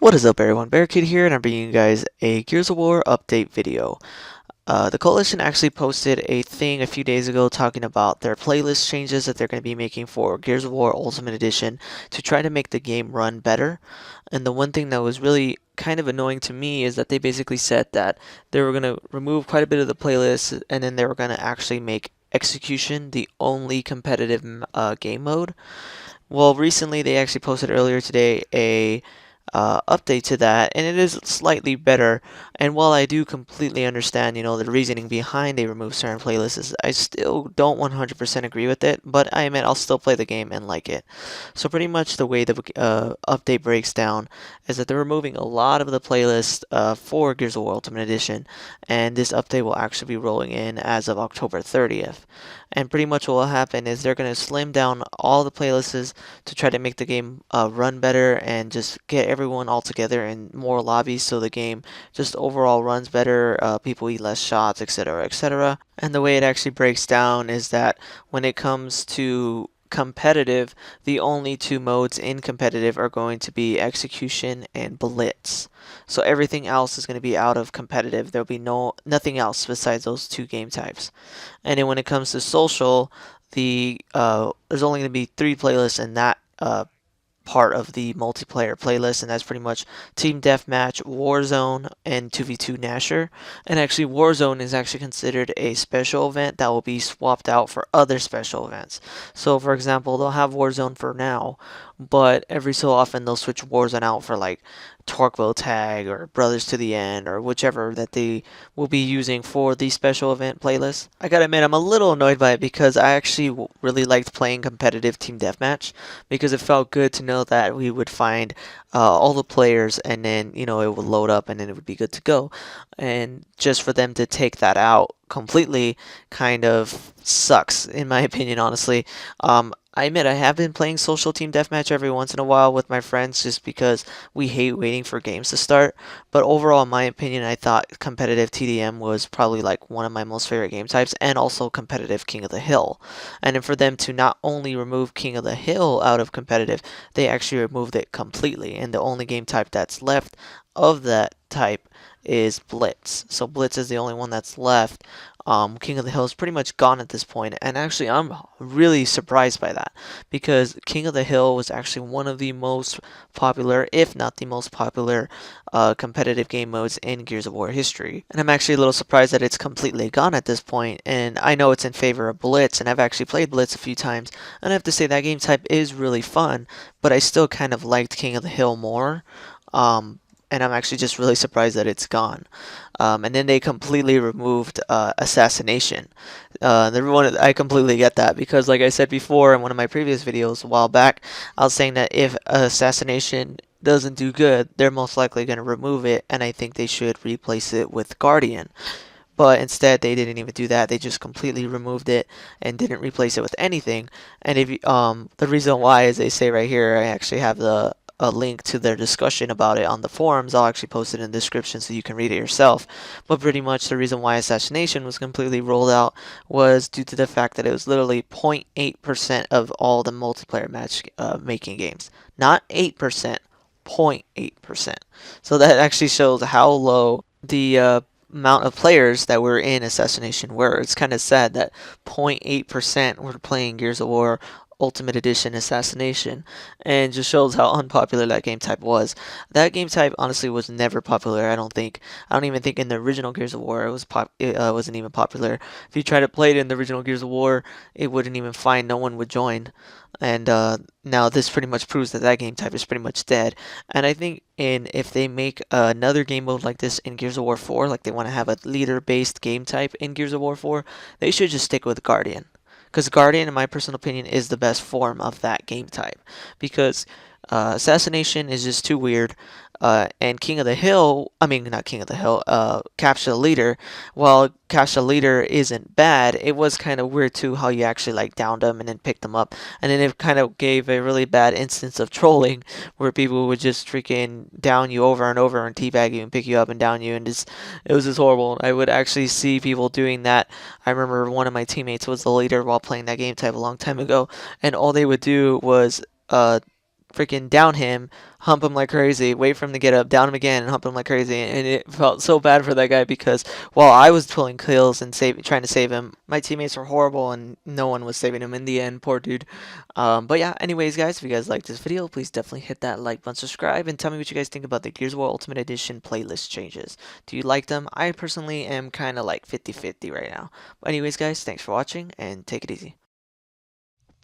What is up everyone, Barricade here, and I'm bringing you guys a Gears of War update video. The Coalition actually posted a thing a few days ago talking about their playlist changes that they're going to be making for Gears of War Ultimate Edition to try to make the game run better. And the one thing that was really kind of annoying to me is that they basically said that they were going to remove quite a bit of the playlist and then they were going to actually make Execution the only competitive game mode. Well, recently they actually posted earlier today a update to that, and it is slightly better. And while I do completely understand, the reasoning behind they remove certain playlists, I still don't 100% agree with it. But I admit I'll still play the game and like it. So pretty much the way the update breaks down is that they're removing a lot of the playlists for Gears of War Ultimate Edition, and this update will actually be rolling in as of October 30th. And pretty much what will happen is they're going to slim down all the playlists to try to make the game run better and just get everyone all together in more lobbies so the game just overall runs better, people eat less shots, etc., etc. And the way it actually breaks down is that when it comes to competitive, the only two modes in competitive are going to be execution and blitz. So everything else is going to be out of competitive. There'll be nothing else besides those two game types. And then when it comes to social, there's only going to be three playlists in that part of the multiplayer playlist, and that's pretty much Team Deathmatch, Warzone, and 2v2 Nasher. And actually, Warzone is actually considered a special event that will be swapped out for other special events. So, for example, they'll have Warzone for now, but every so often they'll switch Warzone out for like Torqueville Tag or Brothers to the End or whichever that they will be using for the special event playlist. I gotta admit, I'm a little annoyed by it because I actually really liked playing competitive Team Deathmatch because it felt good to know that we would find all the players and then, it would load up and then it would be good to go. And just for them to take that out completely kind of sucks, in my opinion, honestly. I admit I have been playing social team deathmatch every once in a while with my friends just because we hate waiting for games to start. But overall, in my opinion, I thought competitive TDM was probably like one of my most favorite game types, and also competitive King of the Hill. And then for them to not only remove King of the Hill out of competitive, they actually removed it completely. And the only game type that's left of that type is Blitz. So Blitz is the only one that's left. King of the Hill is pretty much gone at this point, and actually I'm really surprised by that because King of the Hill was actually one of the most popular, if not the most popular, competitive game modes in Gears of War history. And I'm actually a little surprised that it's completely gone at this point, and I know it's in favor of Blitz, and I've actually played Blitz a few times, and I have to say that game type is really fun, but I still kind of liked King of the Hill more. And I'm actually just really surprised that it's gone. And then they completely removed assassination. I completely get that because, like I said before in one of my previous videos a while back, I was saying that if assassination doesn't do good, they're most likely going to remove it, and I think they should replace it with Guardian. But instead, they didn't even do that. They just completely removed it and didn't replace it with anything. And if the reason why is they say right here, I actually have a link to their discussion about it on the forums. I'll actually post it in the description so you can read it yourself. But pretty much the reason why Assassination was completely rolled out was due to the fact that it was literally 0.8% of all the multiplayer match making games. Not 8%, 0.8%. So that actually shows how low the amount of players that were in Assassination were. It's kind of sad that 0.8% were playing Gears of War Ultimate Edition Assassination, and just shows how unpopular that game type was. That game type honestly was never popular. I don't think. I don't even think in the original Gears of War it wasn't even popular. If you try to play it in the original Gears of War, it wouldn't even find. No one would join. And now this pretty much proves that that game type is pretty much dead. And I think if they make another game mode like this in Gears of War 4, like they want to have a leader-based game type in Gears of War 4, they should just stick with Guardian. Because Guardian, in my personal opinion, is the best form of that game type. Because Assassination is just too weird. And King of the Hill, I mean, not King of the Hill, Capture the Leader, while Capture the Leader isn't bad, it was kind of weird too how you actually like downed them and then picked them up. And then it kind of gave a really bad instance of trolling where people would just freaking down you over and over and teabag you and pick you up and down you. And it was just horrible. I would actually see people doing that. I remember one of my teammates was the leader while playing that game type a long time ago. And all they would do was freaking down him, hump him like crazy, wait for him to get up, down him again, and hump him like crazy. And it felt so bad for that guy because while I was pulling kills and trying to save him, my teammates were horrible and no one was saving him in the end. Poor dude. But yeah, anyways, guys, if you guys liked this video, please definitely hit that like button, subscribe, and tell me what you guys think about the Gears of War Ultimate Edition playlist changes. Do you like them? I personally am kind of like 50-50 right now. But anyways, guys, thanks for watching and take it easy.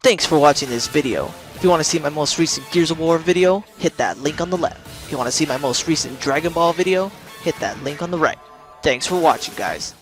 Thanks for watching this video. If you want to see my most recent Gears of War video, hit that link on the left. If you want to see my most recent Dragon Ball video, hit that link on the right. Thanks for watching, guys.